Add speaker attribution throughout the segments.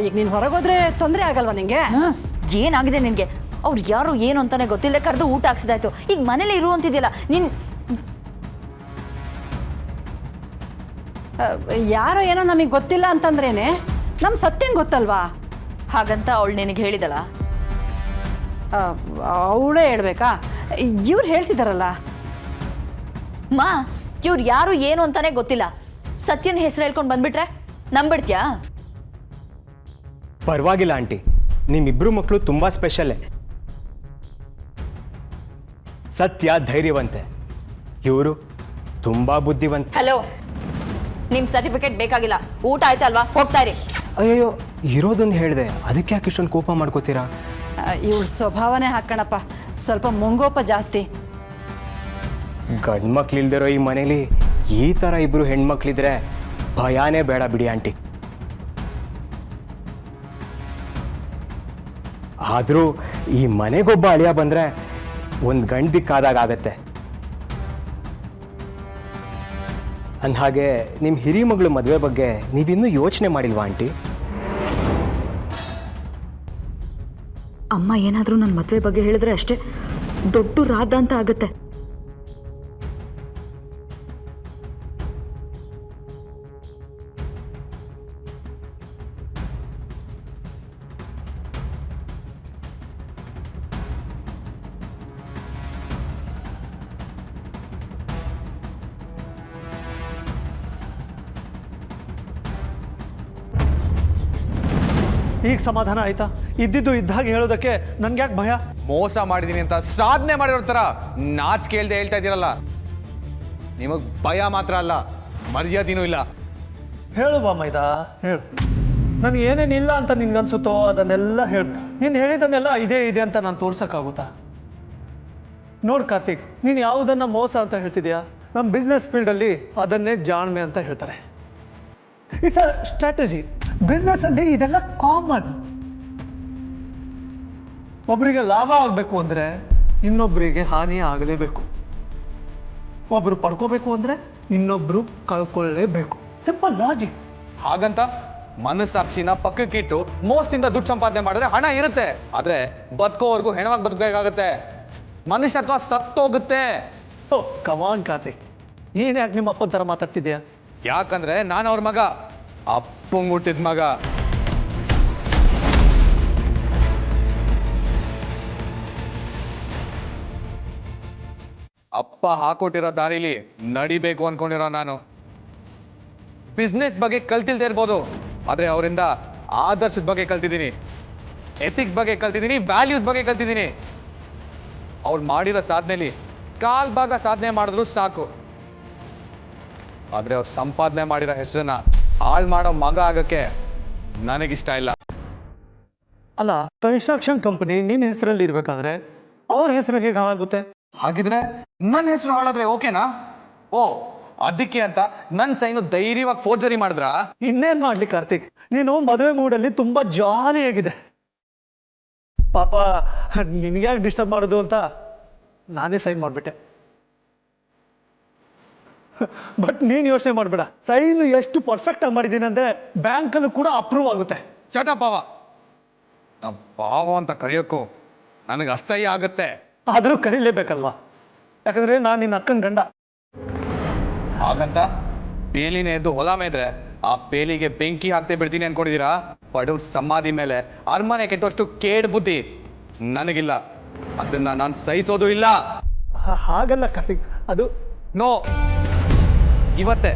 Speaker 1: ಈಗ ನೀನು ಹೊರಗೋದ್ರೆ ತೊಂದರೆ ಆಗಲ್ವಾ ನಿಂಗೆ?
Speaker 2: ಏನಾಗಿದೆ ನಿನಗೆ? ಅವ್ರು ಯಾರು ಏನು ಅಂತಾನೆ ಗೊತ್ತಿಲ್ಲ, ಕರೆದು ಊಟ ಹಾಕ್ಸಿದಾಯ್ತು. ಈಗ ಮನೇಲಿ ಇರುವಂತಿದೆಯಲ್ಲ ನೀನು.
Speaker 1: ಯಾರೋ ಏನೋ ನಮಗೆ ಗೊತ್ತಿಲ್ಲ ಅಂತಂದ್ರೇನೆ ನಮ್ಮ ಸತ್ಯಂಗೆ ಗೊತ್ತಲ್ವಾ?
Speaker 2: ಹಾಗಂತ ಅವಳು ನಿನಗೆ ಹೇಳಿದಳ?
Speaker 1: ಅವಳೇ ಹೇಳ್ಬೇಕಾ? ಇವ್ರು ಹೇಳ್ತಿದ್ದಾರಲ್ಲ.
Speaker 2: ಮಾ, ಇವ್ರು ಯಾರು ಏನು ಅಂತಾನೆ ಗೊತ್ತಿಲ್ಲ, ಸತ್ಯನ ಹೆಸರು ಹೇಳ್ಕೊಂಡು ಬಂದ್ಬಿಟ್ರೆ ನಂಬಿಡ್ತೀಯಾ?
Speaker 3: ಪರವಾಗಿಲ್ಲ ಆಂಟಿ, ನಿಮ್ಮಿಬ್ರು ಮಕ್ಕಳು ತುಂಬ ಸ್ಪೆಷಲ್ಲೇ. ಸತ್ಯ ಧೈರ್ಯವಂತೆ, ಇವರು ತುಂಬ ಬುದ್ಧಿವಂತ.
Speaker 2: ಹಲೋ, ನಿಮ್ಮ ಸರ್ಟಿಫಿಕೇಟ್ ಬೇಕಾಗಿಲ್ಲ, ಊಟ ಆಯ್ತಲ್ವಾ, ಹೋಗ್ತಾ ಇರಿ.
Speaker 3: ಅಯ್ಯೋ, ಇರೋದನ್ನು ಹೇಳಿದೆ, ಅದಕ್ಕೆ ಯಾಕೆ ಇಷ್ಟೊಂದು ಕೋಪ ಮಾಡ್ಕೋತೀರಾ?
Speaker 1: ಇವಳ ಸ್ವಭಾವನೇ ಹಾಕಣಪ್ಪ, ಸ್ವಲ್ಪ ಮುಂಗೋಪ ಜಾಸ್ತಿ.
Speaker 3: ಗಂಡು ಮಕ್ಳಿಲ್ದಿರೋ ಈ ಮನೇಲಿ ಈ ಥರ ಇಬ್ಬರು ಹೆಣ್ಮಕ್ಳಿದ್ರೆ ಭಯಾನೇ ಬೇಡ ಬಿಡಿ ಆಂಟಿ. ಆದರೂ ಈ ಮನೆಗೊಬ್ಬ ಅಳಿಯ ಬಂದರೆ ಒಂದು ಗಂಡು ದಿಕ್ಕಾದಾಗ ಆಗತ್ತೆ. ಅಂದಹಾಗೆ ನಿಮ್ಮ ಹಿರಿ ಮಗಳು ಮದುವೆ ಬಗ್ಗೆ ನೀವಿನ್ನೂ ಯೋಚನೆ ಮಾಡಿಲ್ವಾ ಆಂಟಿ?
Speaker 2: ಅಮ್ಮ ಏನಾದರೂ ನನ್ನ ಮದುವೆ ಬಗ್ಗೆ ಹೇಳಿದ್ರೆ ಅಷ್ಟೇ ದೊಡ್ಡ ರಾಧ ಅಂತ ಆಗುತ್ತೆ.
Speaker 4: ಈಗ ಸಮಾಧಾನ ಆಯ್ತಾ? ಇದ್ದಿದ್ದು ಇದ್ದಾಗ ಹೇಳೋದಕ್ಕೆ ನನ್ಗೆ ಯಾಕೆ ಭಯ?
Speaker 5: ಮೋಸ ಮಾಡಿದೀನಿ ಅಂತ ಸಾಧನೆ ಮಾಡಿರೋ ಥರ ನಾಚಿಕೆ ಇಲ್ದೆ ಹೇಳ್ತಾ ಇದ್ದೀರಲ್ಲ, ನಿಮಗೆ ಭಯ ಮಾತ್ರ ಅಲ್ಲ, ಮರ್ಯಾದೆನೂ ಇಲ್ಲ.
Speaker 4: ಹೇಳು ಬಾಮೈದಾ, ಹೇಳು. ನನಗೆ ಏನೇನಿಲ್ಲ ಅಂತ ನಿನ್ಗನ್ಸುತ್ತೋ ಅದನ್ನೆಲ್ಲ ಹೇಳು. ನೀನು ಹೇಳಿದನ್ನೆಲ್ಲ ಇದೇ ಇದೆ ಅಂತ ನಾನು ತೋರ್ಸೋಕ್ಕಾಗುತ್ತಾ? ನೋಡು ಕಾರ್ತಿಕ್, ನೀನು ಯಾವುದನ್ನು ಮೋಸ ಅಂತ ಹೇಳ್ತಿದ್ಯಾ? ನಮ್ಮ ಬಿಸ್ನೆಸ್ ಫೀಲ್ಡಲ್ಲಿ ಅದನ್ನೇ ಜಾಣ್ಮೆ ಅಂತ ಹೇಳ್ತಾರೆ. It's a strategy. ಬಿಸ್ನೆಸ್ಸಲ್ಲಿ ಇದೆಲ್ಲ ಕಾಮನ್. ಒಬ್ಬರಿಗೆ ಲಾಭ ಆಗಬೇಕು ಅಂದರೆ ಇನ್ನೊಬ್ಬರಿಗೆ ಹಾನಿ ಆಗಲೇಬೇಕು. ಒಬ್ಬರು ಪಡ್ಕೋಬೇಕು ಅಂದರೆ ಇನ್ನೊಬ್ಬರು ಕಳ್ಕೊಳ್ಳೇಬೇಕು. Simple logic.
Speaker 5: ಹಾಗಂತ ಮನಸ್ಸಾಕ್ಷಿನ ಪಕ್ಕಕ್ಕಿಟ್ಟು ಮೋಸದಿಂದ ದುಡ್ಡು ಸಂಪಾದನೆ ಮಾಡಿದ್ರೆ ಹಣ ಇರುತ್ತೆ, ಆದರೆ ಬದುಕೋವರೆಗೂ ಹೆಣವಾಗಿ ಬದುಕಬೇಕಾಗತ್ತೆ. ಮನುಷ್ಯತ್ವ ಸತ್ತೋಗುತ್ತೆ.
Speaker 4: ಓ ಕಮಾನ್ ಕಾರ್ತಿಕ್, ನೀನು ಯಾಕೆ ನಿಮ್ಮ ಅಪ್ಪನ ಥರ ಮಾತಾಡ್ತಿದ್ಯಾ?
Speaker 5: ಯಾಕಂದ್ರೆ ನಾನು ಅವ್ರ ಮಗ, ಅಪ್ಪಂಗ್ ಹುಟ್ಟಿದ ಮಗ. ಅಪ್ಪ ಹಾಕೊಟ್ಟಿರೋ ದಾರಿಲಿ ನಡಿಬೇಕು ಅನ್ಕೊಂಡಿರೋ ನಾನು. ಬಿಸ್ನೆಸ್ ಬಗ್ಗೆ ಕಲ್ತಿಲ್ದೇ ಇರ್ಬೋದು, ಆದ್ರೆ ಅವರಿಂದ ಆದರ್ಶದ ಬಗ್ಗೆ ಕಲ್ತಿದ್ದೀನಿ, ಎಥಿಕ್ಸ್ ಬಗ್ಗೆ ಕಲ್ತಿದ್ದೀನಿ, ವ್ಯಾಲ್ಯೂಸ್ ಬಗ್ಗೆ ಕಲ್ತಿದ್ದೀನಿ. ಅವ್ರು ಮಾಡಿರೋ ಸಾಧನೆಯಲ್ಲಿ ಕಾಲ್ ಭಾಗ ಸಾಧನೆ ಮಾಡಿದ್ರು ಸಾಕು, ಆದ್ರೆ ಅವ್ರು ಸಂಪಾದನೆ ಮಾಡಿರೋ ಹೆಸರನ್ನ ಹಾಳು ಮಾಡೋ ಮಗ ಆಗಕ್ಕೆ ನನಗಿಷ್ಟ ಇಲ್ಲ.
Speaker 4: ಅಲ್ಲ, ಕನ್ಸ್ಟ್ರಕ್ಷನ್ ಕಂಪನಿ ನಿನ್ನ ಹೆಸರಲ್ಲಿ ಇರಬೇಕಾದ್ರೆ ಅವ್ರ ಹೆಸರು ಹೇಗೆ ಆಗುತ್ತೆ?
Speaker 5: ಹಾಗಿದ್ರೆ ನನ್ನ ಹೆಸರು ಹಾಳಾದ್ರೆ ಓಕೆನಾ? ಓ, ಅದಕ್ಕೆ ಅಂತ ನನ್ನ ಸೈನು ಧೈರ್ಯವಾಗಿ ಫೋರ್ಜರಿ ಮಾಡಿದ್ರಾ?
Speaker 4: ಇನ್ನೇನು ಮಾಡ್ಲಿ ಕಾರ್ತಿಕ್, ನೀನು ಮದುವೆ ಮೂಡಲ್ಲಿ ತುಂಬಾ ಜಾಲಿಯಾಗಿದೆ. ಪಾಪ ನಿನ್ಗ್ಯಾಕೆ ಡಿಸ್ಟರ್ಬ್ ಮಾಡೋದು ಅಂತ ನಾನೇ ಸೈನ್ ಮಾಡಿಬಿಟ್ಟೆ. ಬಟ್ ನೀನು ಯೋಚನೆ ಮಾಡಬೇಡ, ಸೈನ್ ಎಷ್ಟು ಪರ್ಫೆಕ್ಟ್ ಆಗಿ ಮಾಡಿದ್ದೀನಿ ಅಂದರೆ ಬ್ಯಾಂಕಲ್ಲೂ ಕೂಡ ಅಪ್ರೂವ್ ಆಗುತ್ತೆ.
Speaker 5: ಚಟ ಪಾವ, ನಾವು ಪಾವ ಅಂತ ಕರೆಯೋಕ್ಕೂ ನನಗೆ ಅಸಹ್ಯ ಆಗುತ್ತೆ.
Speaker 4: ಆದರೂ ಕರೀಲೇಬೇಕಲ್ವಾ, ಯಾಕಂದ್ರೆ ನಾನು ನಿನ್ನ ಅಕ್ಕನ ಗಂಡ.
Speaker 5: ಹಾಗಂತ ಬೇಲಿನೇ ಎದ್ದು ಹೊಲ ಮೇದ್ರೆ ಆ ಬೇಲಿಗೆ ಬೆಂಕಿ ಹಾಕ್ತೆ ಬಿಡ್ತೀನಿ ಅನ್ಕೊಂಡಿದ್ದೀರಾ? ಬಡವ್ರ ಸಮಾಧಿ ಮೇಲೆ ಅರಮನೆ ಕೆಟ್ಟಷ್ಟು ಕೇಡ್ ಬುದ್ಧಿ ನನಗಿಲ್ಲ, ಅದನ್ನ ನಾನು ಸಹಿಸೋದು ಇಲ್ಲ.
Speaker 4: ಹಾಗಲ್ಲ ಕಾರ್ತಿಕ್, ಅದು
Speaker 5: ನೋ, ಇವತ್ತೇ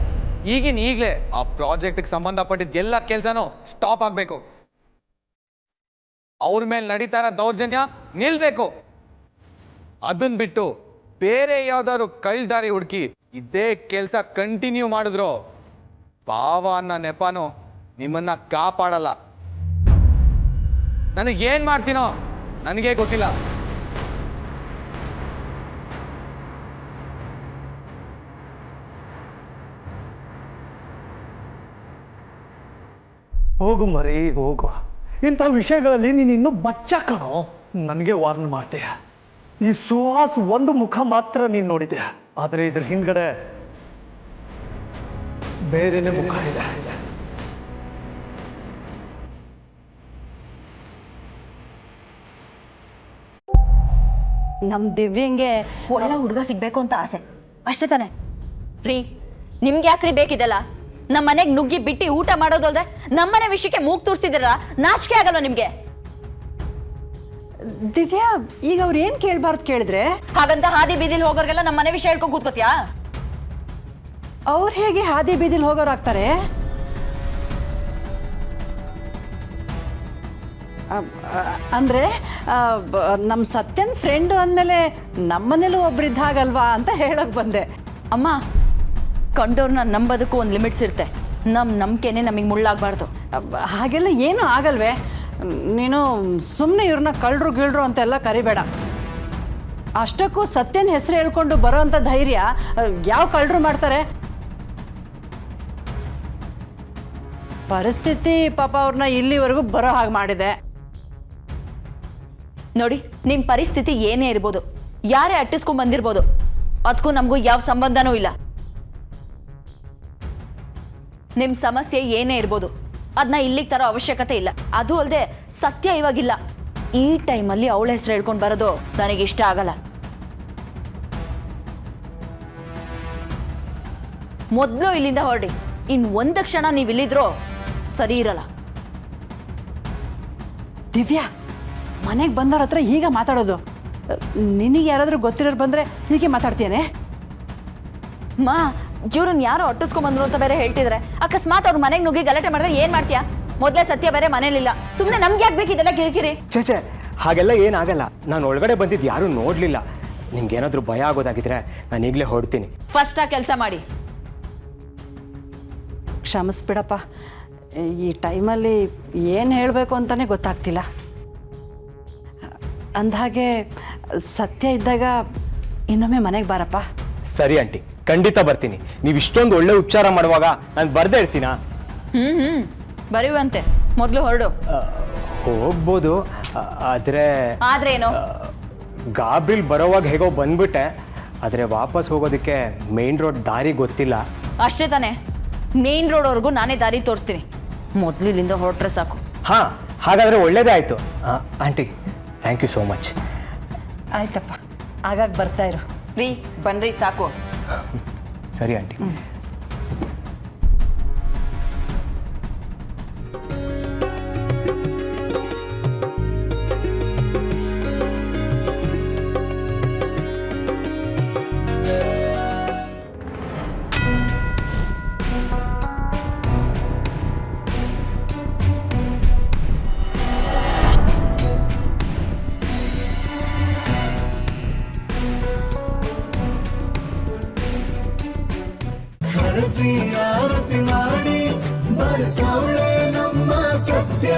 Speaker 5: ಈಗಲೇ ಆ ಪ್ರಾಜೆಕ್ಟ್ಗೆ ಸಂಬಂಧಪಟ್ಟಿದ್ದ ಎಲ್ಲ ಕೆಲಸನೂ ಸ್ಟಾಪ್ ಆಗಬೇಕು. ಅವ್ರ ಮೇಲೆ ನಡೀತಾ ಇರೋ ದೌರ್ಜನ್ಯ ನಿಲ್ಬೇಕು. ಅದನ್ನ ಬಿಟ್ಟು ಬೇರೆ ಯಾವ್ದಾದ್ರು ಕೈಲ್ದಾರಿ ಹುಡುಕಿ ಇದೇ ಕೆಲಸ ಕಂಟಿನ್ಯೂ ಮಾಡಿದ್ರು ಪಾವ ಅನ್ನೋ ನೆಪನು ನಿಮ್ಮನ್ನ ಕಾಪಾಡಲ್ಲ. ನನಗೇನ್ ಮಾಡ್ತೀನೋ ನನಗೇ ಗೊತ್ತಿಲ್ಲ.
Speaker 4: ಹೋಗು ಮರಿ ಹೋಗು, ಇಂಥ ವಿಷಯಗಳಲ್ಲಿ ನೀನು ಇನ್ನೂ ಬಚ್ಚ ಕಣೋ. ನನಗೆ ವಾರ್ನ್ ಮಾಡ್ತೀಯ. ಈ ಸುಹಾಸ್ ಒಂದು ಮುಖ ಮಾತ್ರ ನೀನು ನೋಡಿದ್ಯಾ, ಆದರೆ ಇದ್ರ ಹಿಂದ್ಗಡೆ ಬೇರೆನೇ ಮುಖ ಇದೆ.
Speaker 1: ನಮ್ಮ ದಿವ್ಯಂಗೆ
Speaker 2: ಒಳ್ಳೆ ಹುಡುಗ ಸಿಗ್ಬೇಕು ಅಂತ ಆಸೆ ಅಷ್ಟೇ ತಾನೆ ರೀ ನಿಮ್ಗೆ ಯಾಕ್ರಿ ಬೇಕಿದೆಲ್ಲ ನಮ್ಮ ಮನೆಗೆ ನುಗ್ಗಿ ಬಿಟ್ಟು ಊಟ ಮಾಡೋದಲ್ದೆ ನಮ್ಮನೆ ವಿಷಯಕ್ಕೆ ಮೂಗ್ ತೋರಿಸಿದಿರ ನಾಚಿಕೆ ಆಗಲ್ಲ ನಿಮ್ಗೆ
Speaker 1: ದಿವ್ಯಾ ಈಗ ಅವ್ರು ಏನು ಕೇಳಬಾರ್ದು ಕೇಳಿದ್ರೆ
Speaker 2: ಹಾಗಂತ ಹಾದಿ ಬೀದಿಲ್ ಹೋಗೋರ್ಗೆಲ್ಲ ನಮ್ಮ ಮನೆ ವಿಷಯ ಹೇಳ್ಕೊಂಡು ಕೂತ್ಕೋತ್ಯಾ
Speaker 1: ಅವ್ರು ಹೇಗೆ ಹಾದಿ ಬೀದಿಲ್ ಹೋಗೋರಾಗ್ತಾರೆ? ಅಂದರೆ ನಮ್ಮ ಸತ್ಯನ್ ಫ್ರೆಂಡು ಅಂದಮೇಲೆ ನಮ್ಮನೇಲೂ ಒಬ್ರಿದ್ದ ಹಾಗಲ್ವಾ ಅಂತ ಹೇಳೋಕೆ ಬಂದೆ.
Speaker 2: ಅಮ್ಮ ಕಂಡೋರ್ನ ನಂಬೋದಕ್ಕೂ ಒಂದು ಲಿಮಿಟ್ಸ್ ಇರುತ್ತೆ ನಮ್ಮ ನಂಬಿಕೆನೇ ನಮಗೆ ಮುಳ್ಳಾಗಬಾರ್ದು.
Speaker 1: ಹಾಗೆಲ್ಲ ಏನೂ ಆಗಲ್ವೇ? ನೀನು ಸುಮ್ಮನೆ ಇವ್ರನ್ನ ಕಳ್ಳರು ಗಿಳ್ರು ಅಂತೆಲ್ಲ ಕರಿಬೇಡ. ಅಷ್ಟಕ್ಕೂ ಸತ್ಯನ ಹೆಸರು ಹೇಳ್ಕೊಂಡು ಬರೋ ಅಂಥ ಧೈರ್ಯ ಯಾವ ಕಳ್ಳರು ಮಾಡ್ತಾರೆ? ಪರಿಸ್ಥಿತಿ ಪಾಪ ಅವ್ರನ್ನ ಇಲ್ಲಿವರೆಗೂ ಬರೋ ಹಾಗೆ ಮಾಡಿದೆ.
Speaker 2: ನೋಡಿ ನಿಮ್ಮ ಪರಿಸ್ಥಿತಿ ಏನೇ ಇರ್ಬೋದು, ಯಾರೇ ಅಟ್ಟಿಸ್ಕೊಂಡ್ ಬಂದಿರ್ಬೋದು, ಅದಕ್ಕೂ ನಮಗೂ ಯಾವ ಸಂಬಂಧನೂ ಇಲ್ಲ. ನಿಮ್ಮ ಸಮಸ್ಯೆ ಏನೇ ಇರ್ಬೋದು ಅದನ್ನ ಇಲ್ಲಿಗೆ ತರೋ ಅವಶ್ಯಕತೆ ಇಲ್ಲ. ಅದು ಅಲ್ಲದೆ ಸತ್ಯ ಇವಾಗಿಲ್ಲ. ಈ ಟೈಮಲ್ಲಿ ಅವಳ ಹೆಸರು ಹೇಳ್ಕೊಂಡು ಬರೋದು ನನಗಿಷ್ಟ ಆಗಲ್ಲ. ಮೊದಲು ಇಲ್ಲಿಂದ ಹೊರಡಿ. ಇನ್ನು ಒಂದು ಕ್ಷಣ ನೀವು ಇಲ್ಲಿದ್ರೋ ಸರಿ ಇರಲ್ಲ.
Speaker 1: ದಿವ್ಯಾ, ಮನೆಗೆ ಬಂದವ್ರ ಹತ್ರ ಈಗ ಮಾತಾಡೋದು? ನಿನಗೆ ಯಾರಾದರೂ ಗೊತ್ತಿರೋರು ಬಂದರೆ ಹೀಗೆ ಮಾತಾಡ್ತೀಯನೇ?
Speaker 2: ಮಾ ಇವ್ರನ್ನ ಯಾರೋ ಅಟ್ಟಿಸ್ಕೊಂಡ್ಬಂದ್ರು ಅಂತ ಬೇರೆ ಹೇಳ್ತಿದ್ರೆ, ಅಕಸ್ಮಾತ್ ಅವ್ರ ಮನೆಗೆ ನುಗ್ಗಿ ಗಲಾಟೆ ಮಾಡಿದ್ರೆ ಏನ್ ಮಾಡ್ತೀಯಾ? ಮೊದಲೇ ಸತ್ಯ ಬೇರೆ ಮನೇಲಿಲ್ಲ. ಸುಮ್ಮನೆ ನಮ್ಗೆ ಯಾಕೆ ಬೇಕಿದೆಲ್ಲ ಕಿರಿಕಿರಿ?
Speaker 3: ಚೇಚೆ ಹಾಗೆಲ್ಲ ಏನಾಗಲ್ಲ. ನಾನು ಒಳಗಡೆ ಬಂದಿದ್ದು ಯಾರೂ ನೋಡಲಿಲ್ಲ. ನಿಮ್ಗೇನಾದರೂ ಭಯ ಆಗೋದಾಗಿದ್ರೆ ನಾನು ಈಗಲೇ ಹೊರಡ್ತೀನಿ.
Speaker 2: ಫಸ್ಟ್ ಆ ಕೆಲಸ ಮಾಡಿ.
Speaker 1: ಕ್ಷಮಿಸ್ಬಿಡಪ್ಪ, ಈ ಟೈಮಲ್ಲಿ ಏನು ಹೇಳಬೇಕು ಅಂತಲೇ ಗೊತ್ತಾಗ್ತಿಲ್ಲ. ಅಂದಹಾಗೆ ಸತ್ಯ ಇದ್ದಾಗ ಇನ್ನೊಮ್ಮೆ ಮನೆಗೆ ಬಾರಪ್ಪ.
Speaker 3: ಸರಿ ಆಂಟಿ, ಖಂಡಿತ ಬರ್ತೀನಿ. ನೀವು ಇಷ್ಟೊಂದು ಒಳ್ಳೆ ಉಪಚಾರ ಮಾಡುವಾಗ ನಾನು ಬರ್ದೇ ಇರ್ತೀನಾ?
Speaker 2: ಬರೆಯುವಂತೆ ಮೊದಲು ಹೊರಡು.
Speaker 3: ಹೋಗ್ಬೋದು, ಆದರೆ
Speaker 2: ಆದ್ರೆ ಏನು?
Speaker 3: ಗಾಬ್ರಿಲ್ ಬರೋವಾಗ ಹೇಗೋ ಬಂದ್ಬಿಟ್ಟೆ. ಆದರೆ ವಾಪಸ್ ಹೋಗೋದಕ್ಕೆ ಮೇನ್ ರೋಡ್ ದಾರಿ ಗೊತ್ತಿಲ್ಲ.
Speaker 2: ಅಷ್ಟೇ ತಾನೆ, ಮೇನ್ ರೋಡ್ವರೆಗೂ ನಾನೇ ದಾರಿ ತೋರಿಸ್ತೀನಿ. ಮೊದಲು ಇಲ್ಲಿಂದ ಹೊರಟ್ರೆ ಸಾಕು.
Speaker 3: ಹಾಂ, ಹಾಗಾದರೆ ಒಳ್ಳೇದೇ ಆಯಿತು. Aunty, thank you so much.
Speaker 1: ಆಯ್ತಪ್ಪ, ಆಗಾಗ ಬರ್ತಾ ಇರು.
Speaker 2: ರೀ ಬನ್ರಿ ಸಾಕು.
Speaker 3: ಸರಿ ಆಂಟಿ.
Speaker 6: ಆರತಿ ಮಾಡಿ ಬರ್ತವಳೆ ನಮ್ಮ ಸತ್ಯ.